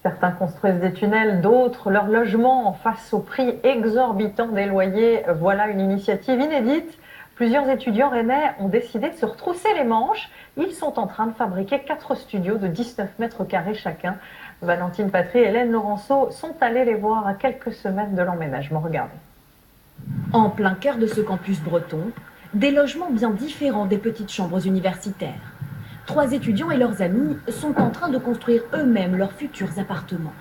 Certains construisent des tunnels, d'autres leur logement face au prix exorbitant des loyers. Voilà une initiative inédite. Plusieurs étudiants rennais ont décidé de se retrousser les manches. Ils sont en train de fabriquer 4 studios de 19 mètres carrés chacun. Valentine Patry et Hélène Laurenceau sont allées les voir à quelques semaines de l'emménagement. Regardez. En plein cœur de ce campus breton, des logements bien différents des petites chambres universitaires. 3 étudiants et leurs amis sont en train de construire eux-mêmes leurs futurs appartements.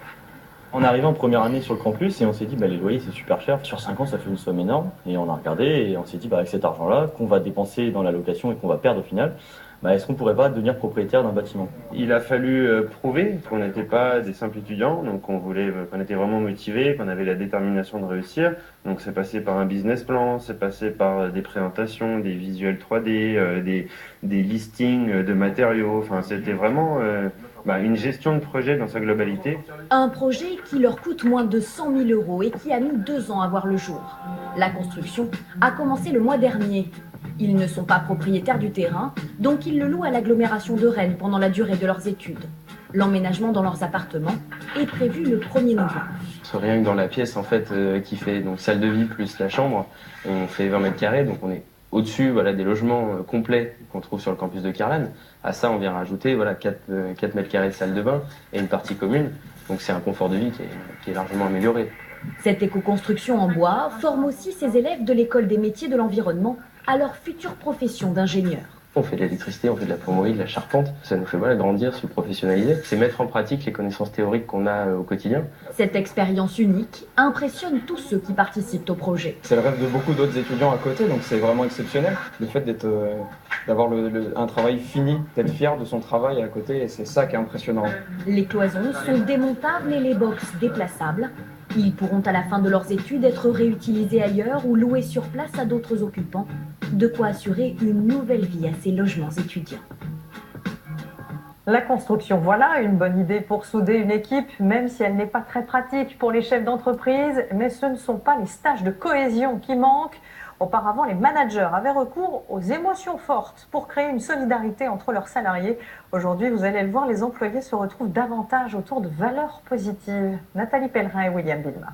On est arrivé en première année sur le campus et on s'est dit les loyers c'est super cher, sur 5 ans ça fait une somme énorme et on a regardé et on s'est dit avec cet argent-là qu'on va dépenser dans la location et qu'on va perdre au final, est-ce qu'on pourrait pas devenir propriétaire d'un bâtiment? Il a fallu prouver qu'on n'était pas des simples étudiants, donc qu'on était vraiment motivés, qu'on avait la détermination de réussir. Donc c'est passé par un business plan, c'est passé par des présentations, des visuels 3D, des listings de matériaux. Enfin, c'était vraiment une gestion de projet dans sa globalité. Un projet qui leur coûte moins de 100 000 € et qui a mis 2 ans à voir le jour. La construction a commencé le mois dernier. Ils ne sont pas propriétaires du terrain, donc ils le louent à l'agglomération de Rennes pendant la durée de leurs études. L'emménagement dans leurs appartements est prévu le 1er novembre. Rien que dans la pièce en fait qui fait donc salle de vie plus la chambre, on fait 20 mètres carrés, donc on est au-dessus des logements complets qu'on trouve sur le campus de Carlan. À ça on vient rajouter 4 mètres carrés de salle de bain et une partie commune, donc c'est un confort de vie qui est largement amélioré. Cette éco-construction en bois forme aussi ces élèves de l'école des métiers de l'environnement à leur future profession d'ingénieur. On fait de l'électricité, on fait de la plomberie, de la charpente. Ça nous fait grandir, se professionnaliser. C'est mettre en pratique les connaissances théoriques qu'on a au quotidien. Cette expérience unique impressionne tous ceux qui participent au projet. C'est le rêve de beaucoup d'autres étudiants à côté, donc c'est vraiment exceptionnel. Le fait d'avoir un travail fini, d'être fier de son travail à côté, et c'est ça qui est impressionnant. Les cloisons sont démontables et les box déplaçables. Ils pourront à la fin de leurs études être réutilisés ailleurs ou loués sur place à d'autres occupants. De quoi assurer une nouvelle vie à ces logements étudiants. La construction, voilà une bonne idée pour souder une équipe, même si elle n'est pas très pratique pour les chefs d'entreprise. Mais ce ne sont pas les stages de cohésion qui manquent. Auparavant, les managers avaient recours aux émotions fortes pour créer une solidarité entre leurs salariés. Aujourd'hui, vous allez le voir, les employés se retrouvent davantage autour de valeurs positives. Nathalie Pellerin et William Bilma.